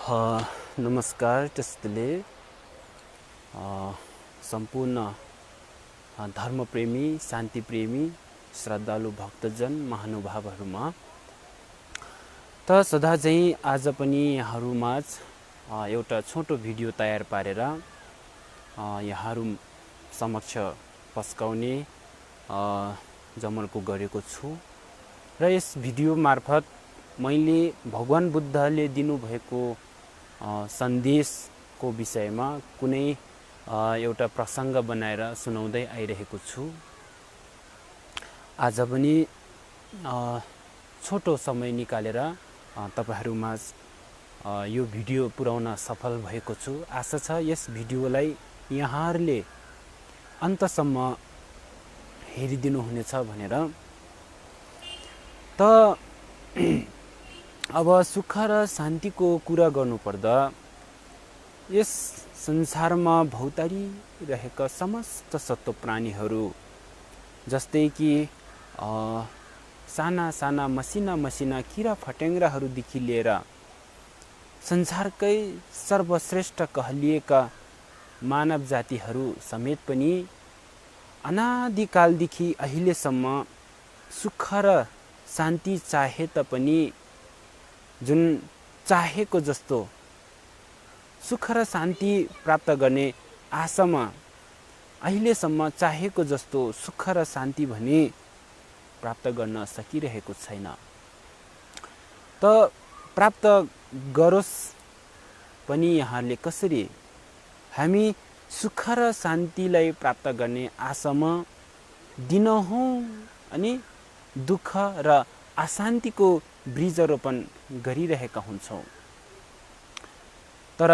नमस्कार। त्यसले सम्पूर्ण धर्मप्रेमी, शान्तिप्रेमी, श्रद्धालु भक्तजन महानुभावहरुमा त सदा चाहिँ आज पनि यहाँहरुमाझ एउटा छोटो भिडियो तयार पारेर यहाँहरु समक्ष पस्काउने जमर्को गरेको छु र यस भिडियो मार्फत मैले भगवान बुद्धले दिनुभएको सन्देशको विषयमा कुनै एउटा प्रसंग बनाएर सुनाउँदै आइरहेको छु। आज पनि छोटो समय निकालेर तपाईहरुमाझ यो भिडियो पुर्याउन सफल भएको छु। आशा छ यस भिडियोलाई यहाँहरुले अन्तसम्म हेरिदिनु हुनेछ भनेर। त अब सुख र शान्तिको कुरा गर्नुपर्दा यस संसारमा भौतारी रहेका समस्त सत्व प्राणीहरू जस्तै कि साना साना मसिना किरा फट्याङ्ग्राहरूदेखि लिएर संसारकै सर्वश्रेष्ठ कहलिएका मानव जातिहरू समेत पनि अनादिकालदेखि अहिलेसम्म सुख र शान्ति चाहे तापनि जुन चाहेको जस्तो सुख र शान्ति प्राप्त गर्ने आशामा अहिलेसम्म चाहेको जस्तो सुख र शान्ति भने प्राप्त गर्न सकिरहेको छैन। त प्राप्त गरोस् पनि यहाँले कसरी हामी सुख र शान्तिलाई प्राप्त गर्ने आशामा दिनहुँ अनि दुःख र अशान्तिको बीजरोपण गरिरहेका हुन्छौं। तर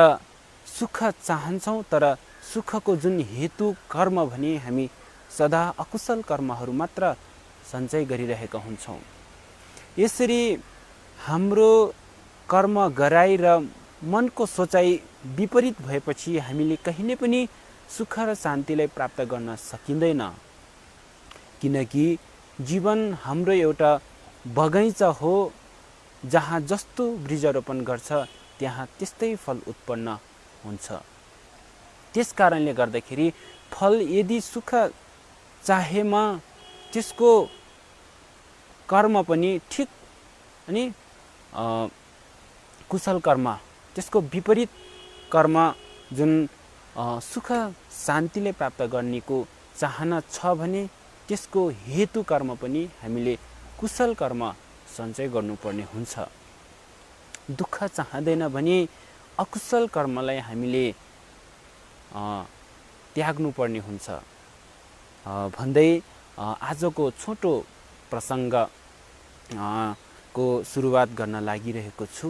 सुख चाहन्छौं, तर सुखको जुन हेतु कर्म भने हामी सदा अकुशल कर्महरू मात्र सञ्चय गरिरहेका हुन्छौं। यसरी हाम्रो कर्म गराइ र मनको सोचाइ विपरीत भएपछि हामीले कहिले पनि सुख र शान्तिलाई प्राप्त गर्न सकिँदैन। किनकि जीवन हाम्रो एउटा बगैँचा हो, जहाँ जस्तो बीजरोपण गर्छ त्यहाँ त्यस्तै फल उत्पन्न हुन्छ। त्यसकारणले गर्दाखेरि फल यदि सुख चाहेमा त्यसको कर्म पनि ठीक अनि कुशल कर्म, त्यसको विपरीत कर्म जुन सुख शान्तिले प्राप्त गर्नेको चाहना छ भने त्यसको हेतु कर्म पनि हामीले कुशल कर्म सञ्चय गर्नुपर्ने हुन्छ। दुःख चाहदैन भने अकुशल कर्मलाई हामीले त्याग्नु पर्ने हुन्छ भन्दै आजको छोटो प्रसंग को सुरुवात गर्न लागिरहेको छु।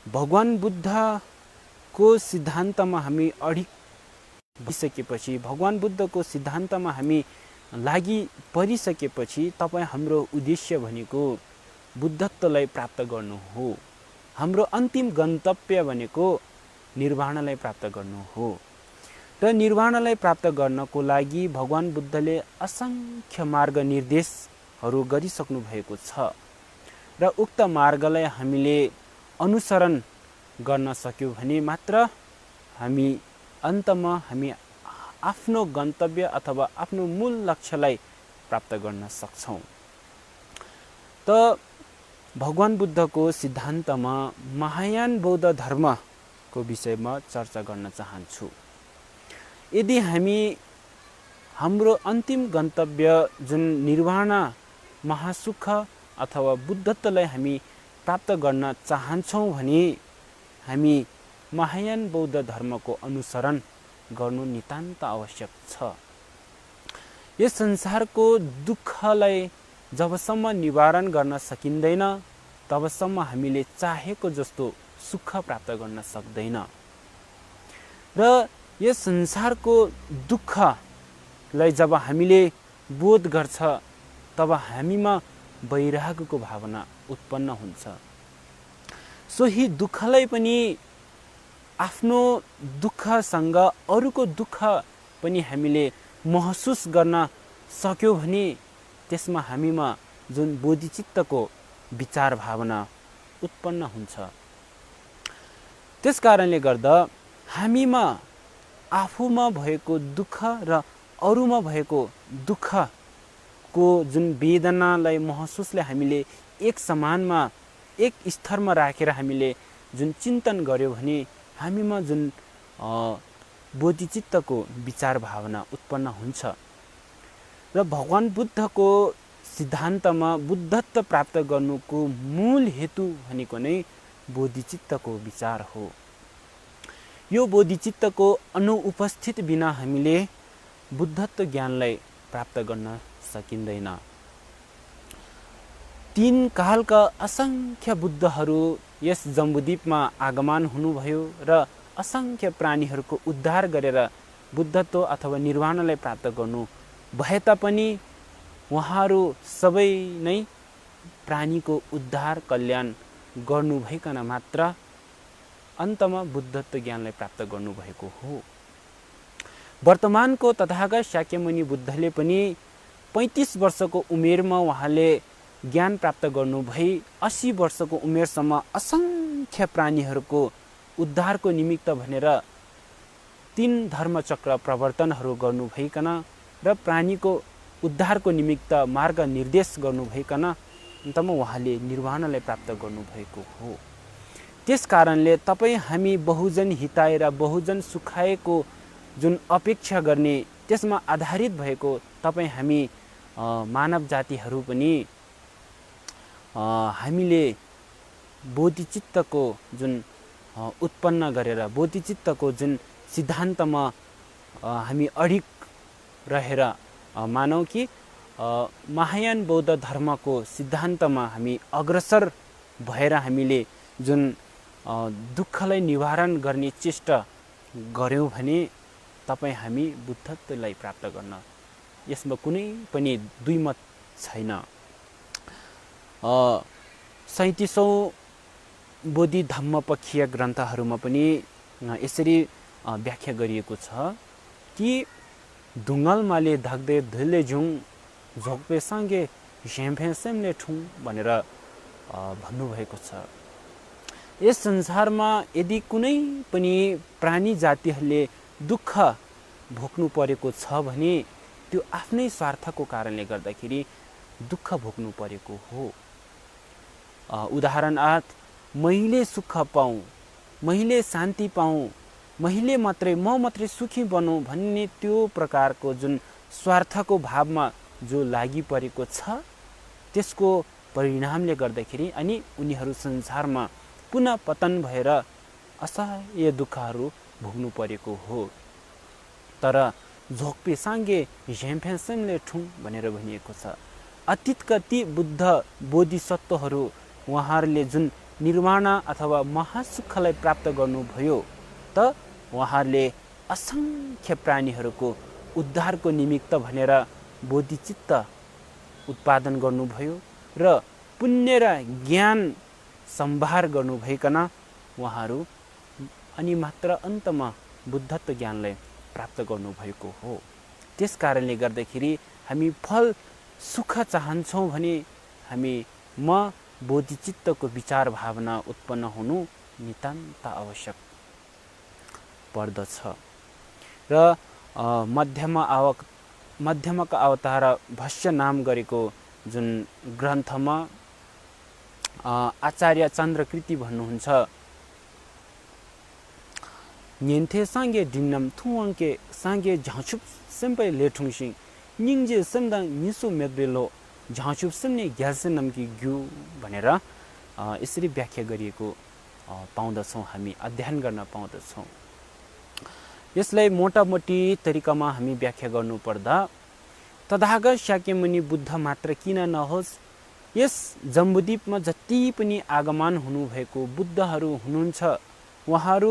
भगवान बुद्धको सिद्धान्तमा हामी अडिग भइसकेपछि, भगवान बुद्धको सिद्धान्तमा हामी लागि परिसकेपछि तपाई हाम्रो उद्देश्य भनेको बुद्धत्वलाई प्राप्त गर्नु हो। हाम्रो अन्तिम गन्तव्य भनेको निर्वाणलाई प्राप्त गर्नु हो। र निर्वाणलाई प्राप्त गर्नको लागि भगवान बुद्धले असंख्य मार्ग निर्देशहरू गरिसक्नु भएको छ र उक्त मार्गलाई हामीले अनुसरण गर्न सक्यौं भने मात्र हामी अन्तमा हामी आफ्नो गन्तव्य अथवा आफ्नो मूल लक्ष्यलाई प्राप्त गर्न सक्छौं। त भगवान बुद्धको सिद्धान्तमा महायान बौद्ध धर्मको विषयमा चर्चा गर्न चाहन्छु। यदि हामी हाम्रो अन्तिम गन्तव्य जुन निर्वाण महासुख अथवा बुद्धत्वलाई हामी प्राप्त गर्न चाहन्छौं भने हामी महायान बौद्ध धर्मको अनुसरण गर्नु नितान्त आवश्यक छ। यस संसारको दुःखलाई जबसम्म निवारण गर्न सकिँदैन तबसम्म हामीले चाहेको जस्तो सुख प्राप्त गर्न सक्दैन। र यस संसारको दुःखलाई जब हामीले बोध गर्छ तब हामीमा वैराग्यको भावना उत्पन्न हुन्छ। सोही दुःखलाई पनि आफ्नो दुःखसँग अरूको दुःख पनि हामीले महसुस गर्न सक्यौं भने त्यसमा हामीमा जुन बोधिचित्तको विचार भावना उत्पन्न हुन्छ। त्यस कारणले गर्दा हामीमा आफूमा भएको दुःख र अरूमा भएको दुःखको जुन वेदनालाई महसुसले हामीले एक समानमा एक स्तरमा राखेर हामीले जुन चिन्तन गर्यो भने हामीमा जुन बोधिचित्तको विचार भावना उत्पन्न हुन्छ र भगवान बुद्धको सिद्धान्तमा बुद्धत्व प्राप्त गर्नुको मूल हेतु भनेको नै बोधिचित्तको विचार हो। यो बोधिचित्तको अनुपस्थित बिना हामीले बुद्धत्व ज्ञानलाई प्राप्त गर्न सकिँदैन। 3 कालका असंख्य बुद्धहरू यस जम्बुद्वीपमा आगमन हुनुभयो र असंख्य प्राणीहरूको उद्धार गरेर बुद्धत्व अथवा निर्वाणलाई प्राप्त गर्नु भए तापनि उहाँहरू सबै नै प्राणीको उद्धार कल्याण गर्नु भइकन मात्र अन्तमा बुद्धत्व ज्ञानलाई प्राप्त गर्नुभएको हो। वर्तमानको तथागत शाक्यमुनि बुद्धले पनि 35 वर्षको उमेरमा उहाँले ज्ञान प्राप्त गर्नु भई 80 वर्षको उमेरसम्म असंख्य प्राणीहरूको उद्धारको निमित्त भनेर 3 धर्मचक्र प्रवर्तनहरू गर्नु भइकन र प्राणीको उद्धारको निमित्त मार्ग निर्देश गर्नु भइकन अन्तमा उहाँले निर्वाणलाई प्राप्त गर्नुभएको हो। त्यस कारणले तपाईँ हामी बहुजन हिताय र बहुजन सुखायको जुन अपेक्षा गर्ने त्यसमा आधारित भएको तपाईँ हामी मानव जातिहरू पनि हामीले बोधिचित्तको जुन उत्पन्न गरेर बोधिचित्तको जुन सिद्धान्तमा हामी अडिग रहेर मानौ कि महायान बौद्ध धर्मको सिद्धान्तमा हामी अग्रसर भएर हामीले जुन दुःखलाई निवारण गर्ने चेष्टा गर्यौं भने तपाईँ हामी बुद्धत्वलाई प्राप्त गर्न यसमा कुनै पनि दुईमत छैन। 37औं बोधि धम्मपक्षीय ग्रन्थहरूमा पनि यसरी व्याख्या गरिएको छ कि ढुङ्गलमाले धाक्दै धुले झुङ झोक्पे साङ्गे झ्याम्फेसेमले ठुङ भनेर भन्नुभएको छ। यस संसारमा यदि कुनै पनि प्राणी जातिहरूले दुःख भोग्नु परेको छ भने त्यो आफ्नै स्वार्थको कारणले गर्दाखेरि दुःख भोग्नु परेको हो। उदाहरणार्थ मैले सुख पाऊँ, मैले शान्ति पाऊँ, मैले मात्रै म मात्रै सुखी बनौँ भन्ने त्यो प्रकारको जुन स्वार्थको भावमा जो लागि परेको छ त्यसको परिणामले गर्दाखेरि अनि उनीहरू संसारमा पुनः पतन भएर असह्य दुःखहरू भोग्नु परेको हो। तर झोक्पे साङ्गे झ्याम्फेसेमले ठुङ भनेर भनिएको छ। अतीतका ती बुद्ध बोधिसत्वहरू उहाँहरूले जुन निर्वाण अथवा महासुखलाई प्राप्त गर्नुभयो त उहाँहरूले असंख्य प्राणीहरूको उद्धारको निमित्त भनेर बोधिचित्त उत्पादन गर्नुभयो र पुण्य र ज्ञान सम्भार गर्नुभइकन उहाँहरू अनि मात्र अन्तमा बुद्धत्व ज्ञानलाई प्राप्त गर्नुभएको हो। त्यस कारणले गर्दाखेरि हामी फल सुख चाहन्छौँ भने हामी म बोधिचित्तको विचार भावना उत्पन्न हुनु नितान्त आवश्यक पर्दछ। र मध्यमका अवतार भष्य नाम गरेको जुन ग्रन्थमा आचार्य चन्द्रकृति भन्नुहुन्छ न्यन्थे साङ्गे डिन्नम थुवाङ्के साङ्गे झाँचुप सेम्पै लेठुङसिङ निङ्जे सेम्दा निसु मेद्रेलो झाँचुप सेम्ने ग्यासे नम्की ग्यु भनेर यसरी व्याख्या गरिएको पाउँदछौँ, हामी अध्ययन गर्न पाउँदछौँ। यसलाई मोटामोटी तरिकामा हामी व्याख्या गर्नुपर्दा तथागत शाक्यमुनि बुद्ध मात्र किन नहोस्, यस जम्बुद्वीपमा जति पनि आगमन हुनुभएको बुद्धहरू हुनुहुन्छ उहाँहरू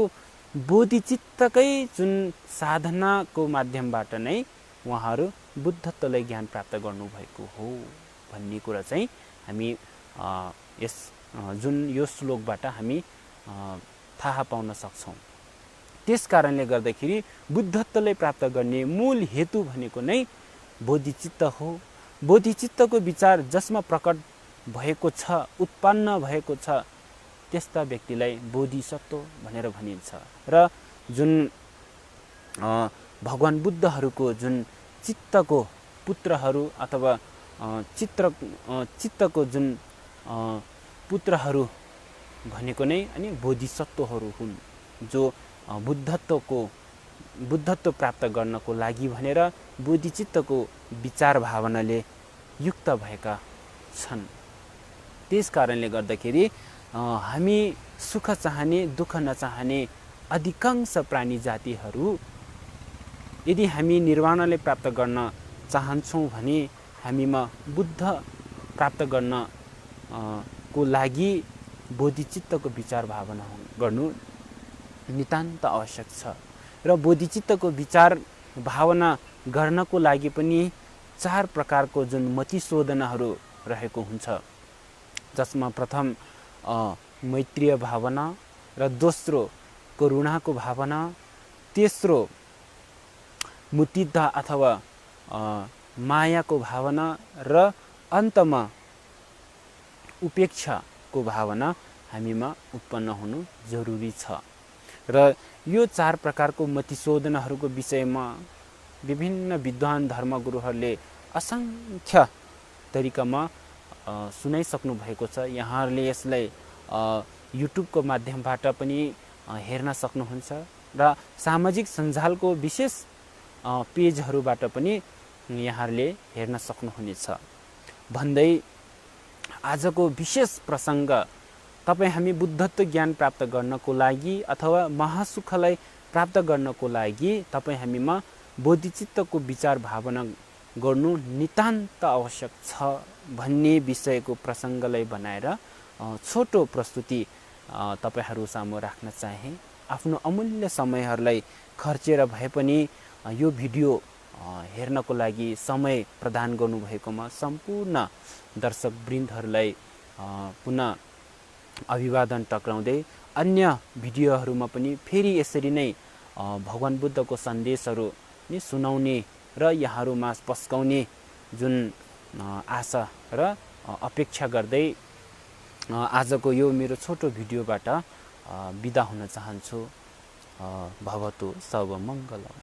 बोधिचित्तकै जुन साधनाको माध्यमबाट नै उहाँहरू बुद्धत्वलाई ज्ञान प्राप्त गर्नुभएको हो भन्ने कुरा चाहिँ हामी यस जुन यो श्लोकबाट हामी थाहा पाउन सक्छौँ। त्यस कारणले गर्दाखेरि बुद्धत्वलाई प्राप्त गर्ने मूल हेतु भनेको नै बोधिचित्त हो। बोधिचित्तको विचार जसमा प्रकट भएको छ, उत्पन्न भएको छ, त्यस्ता व्यक्तिलाई बोधिसत्व भनेर भनिन्छ। र जुन भगवान बुद्धहरूको जुन चित्तको पुत्रहरू अथवा चित्तको जुन पुत्रहरू भनेको नै अनि बोधिसत्वहरू हुन्, जो बुद्धत्व प्राप्त गर्नको लागि भनेर बोधिचित्तको विचार भावनाले युक्त भएका छन्। त्यस कारणले गर्दाखेरि हामी सुख चाहने दुःख नचाहने अधिकांश प्राणी जातिहरू यदि हामी निर्वाणले प्राप्त गर्न चाहन्छौँ भने हामीमा बुद्ध प्राप्त गर्न को लागि बोधिचित्तको विचार भावना गर्नु नितान्त आवश्यक छ। र बोधिचित्तको विचार भावना गर्नको लागि पनि 4 प्रकारको जुन मतिशोधनाहरू रहेको हुन्छ, जसमा प्रथम मैत्रीय भावना, र दोस्रो करुणाको भावना, तेस्रो मुतिद्धा अथवा मायाको भावना, र अन्तमा उपेक्षाको भावना हामीमा उत्पन्न हुनु जरुरी छ। र यो 4 प्रकारको मतिशोधनाहरूको विषयमा विभिन्न विद्वान धर्मगुरुहरूले असङ्ख्य तरिकामा सुनाइसक्नु भएको छ। यहाँहरूले यसलाई युट्युबको माध्यमबाट पनि हेर्न सक्नुहुन्छ र सामाजिक सञ्जालको विशेष पेजहरूबाट पनि यहाँहरूले हेर्न सक्नुहुनेछ। भन्दै आजको विशेष प्रसङ्ग तपाईँ हामी बुद्धत्व ज्ञान प्राप्त गर्नको लागि अथवा महासुखलाई प्राप्त गर्नको लागि तपाईँ हामीमा बोधिचित्तको विचार भावना गर्नु नितान्त आवश्यक छ भन्ने विषयको प्रसङ्गलाई बनाएर छोटो प्रस्तुति तपाईहरू सामु राख्न चाहे। आफ्नो अमूल्य समयहरूलाई खर्चेर भए पनि यो भिडियो हेर्नको लागि समय प्रदान गर्नुभएकोमा सम्पूर्ण दर्शक वृन्दहरूलाई पुनः अभिवादन टक्राउँदै अन्य भिडियोहरूमा पनि फेरि यसरी नै भगवान बुद्धको सन्देशहरू नि सुनाउने र यहाँहरूमा पस्काउने जुन आशा र अपेक्षा गर्दै आजको यो मेरो छोटो भिडियोबाट बिदा हुन चाहन्छु। भवतु सर्वमङ्गलम्।